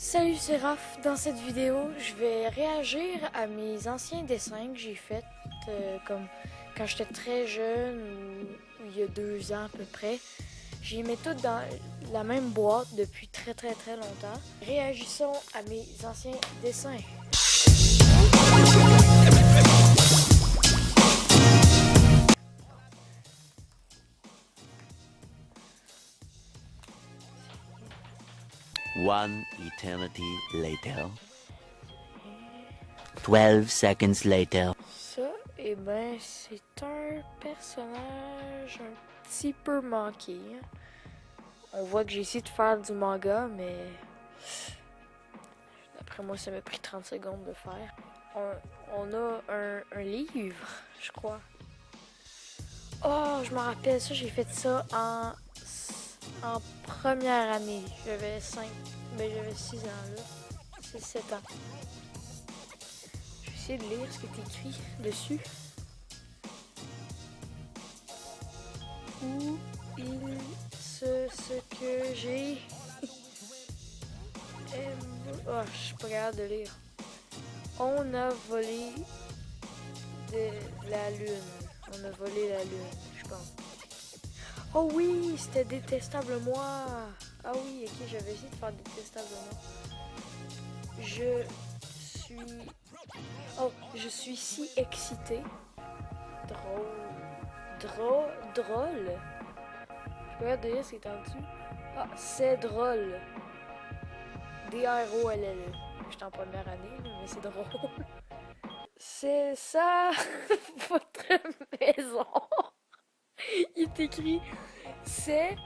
Salut, c'est Raph. Dans cette vidéo, je vais réagir à mes anciens dessins que j'ai faits comme quand j'étais très jeune ou il y a 2 ans à peu près. J'ai mis toutes dans la même boîte depuis très longtemps. Réagissons à mes anciens dessins. One eternity later. 12 seconds later. Ça, eh ben, c'est un personnage un petit peu manqué. On voit que j'ai essayé de faire du manga, mais d'après moi, ça m'a pris 30 secondes de faire. On a un livre, je crois. Oh, je me rappelle ça, j'ai fait ça en première année. J'avais 6 ans là. C'est 7 ans. Je vais essayer de lire ce qui est écrit dessus. Où ce que j'ai oh, je suis pas capable de lire. On a volé de la lune. On a volé la lune, je pense. Oh oui, c'était détestable moi. Ah oui, ok, j'avais essayé de faire détestable moi. Je suis si excitée. Drôle. Je peux regarder ce qui est en dessous. Ah, c'est drôle. D-R-O-L-L-E. J'étais en première année, mais c'est drôle. C'est ça, votre maison. Il est écrit c'est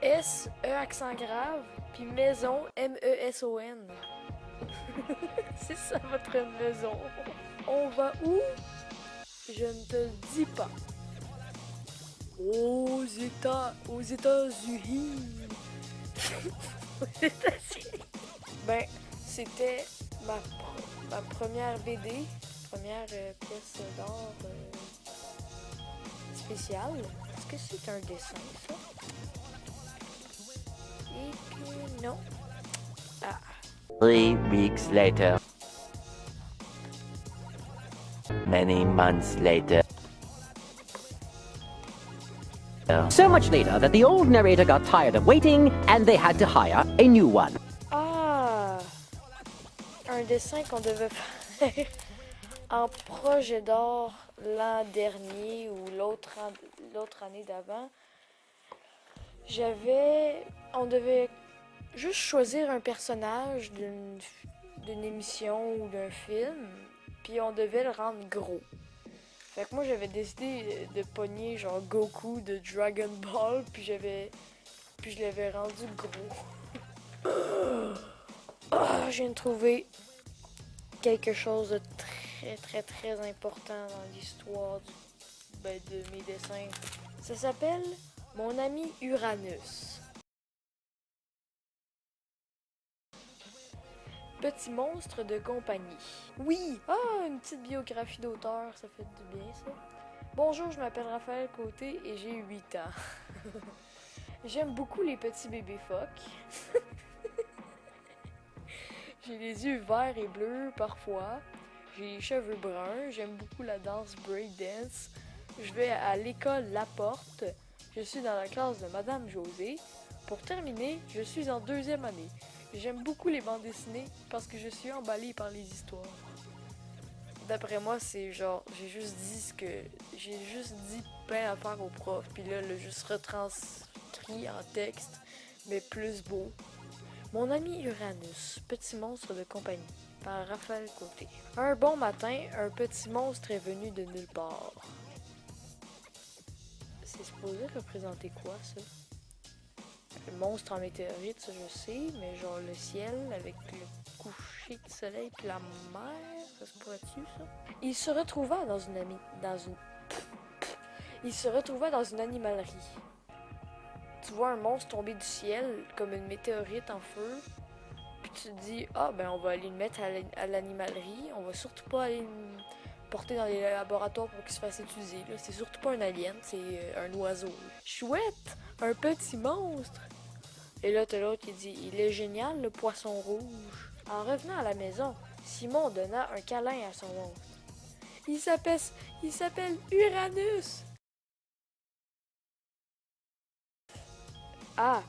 S-E accent grave, puis maison M-E-S-O-N. C'est ça votre maison. On va où? Je ne te le dis pas. Aux États-Unis. Aux États-Unis. Ben, c'était ma première BD, première pièce d'art spéciale. Est-ce que c'est un dessin, ça? Et que non. Ah. 3 weeks later. Many months later. So much later that the old narrator got tired of waiting and they had to hire a new one. Ah! Un dessin qu'on devait faire en projet d'art l'an dernier ou l'autre année d'avant. On devait juste choisir un personnage d'une émission ou d'un film, puis on devait le rendre gros. Fait que moi j'avais décidé de pogner genre Goku de Dragon Ball, puis je l'avais rendu gros. Je viens de trouver quelque chose de très important dans l'histoire de mes dessins. Ça s'appelle Mon ami Uranus. Petit monstre de compagnie. Oui! Ah, une petite biographie d'auteur, ça fait du bien ça. Bonjour, je m'appelle Raphaël Côté et j'ai 8 ans. J'aime beaucoup les petits bébés phoques. J'ai les yeux verts et bleus parfois. J'ai les cheveux bruns. J'aime beaucoup la danse breakdance. Je vais à l'école Laporte. Je suis dans la classe de Madame Josée. Pour terminer, je suis en 2e année. J'aime beaucoup les bandes dessinées parce que je suis emballée par les histoires. D'après moi, c'est genre, j'ai juste dit plein d'affaires au prof, puis là, le juste retranscrit en texte, mais plus beau. Mon ami Uranus, petit monstre de compagnie, par Raphaël Côté. Un bon matin, un petit monstre est venu de nulle part. C'est supposé représenter quoi, ça? Le monstre en météorite, ça je sais, mais genre le ciel avec le coucher de soleil puis la mer, ça se pourrait-tu, ça? Il se retrouva dans une animalerie. Tu vois un monstre tomber du ciel comme une météorite en feu, puis tu te dis ah ben on va aller le mettre à l'animalerie, on va surtout pas aller le porter dans les laboratoires pour qu'il se fasse étudier. Là, c'est surtout pas un alien, c'est un oiseau. Chouette, un petit monstre. Et là, t'as l'autre qui dit « Il est génial, le poisson rouge. » En revenant à la maison, Simon donna un câlin à son monstre. Il s'appelle Uranus. Ah,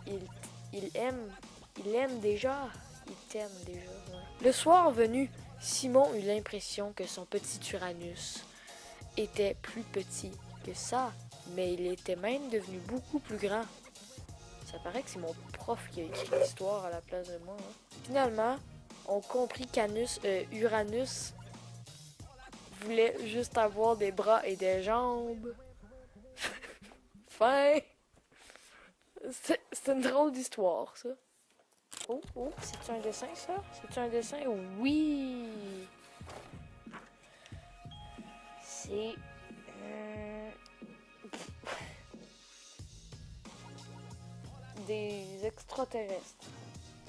il aime déjà. Il t'aime déjà. Ouais. Le soir venu, Simon eut l'impression que son petit Uranus était plus petit que ça, mais il était même devenu beaucoup plus grand. Ça paraît que c'est mon prof qui a écrit l'histoire à la place de moi. Hein. Finalement, on comprit qu'Uranus voulait juste avoir des bras et des jambes. Fin. C'est une drôle d'histoire, ça. Oh, c'est-tu un dessin, ça? C'est-tu un dessin? Oui! C'est... des extraterrestres.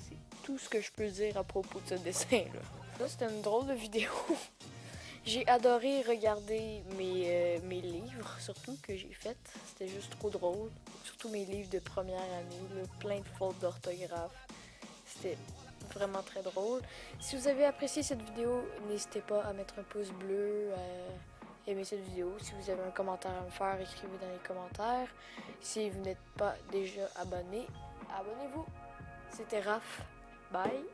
C'est tout ce que je peux dire à propos de ce dessin-là. Ça, c'était une drôle de vidéo. J'ai adoré regarder mes livres, surtout que j'ai fait. C'était juste trop drôle. Surtout mes livres de première année, là, plein de fautes d'orthographe. C'était vraiment très drôle. Si vous avez apprécié cette vidéo, n'hésitez pas à mettre un pouce bleu, à aimer cette vidéo. Si vous avez un commentaire à me faire, écrivez dans les commentaires. Si vous n'êtes pas déjà abonné, abonnez-vous. C'était Raph. Bye.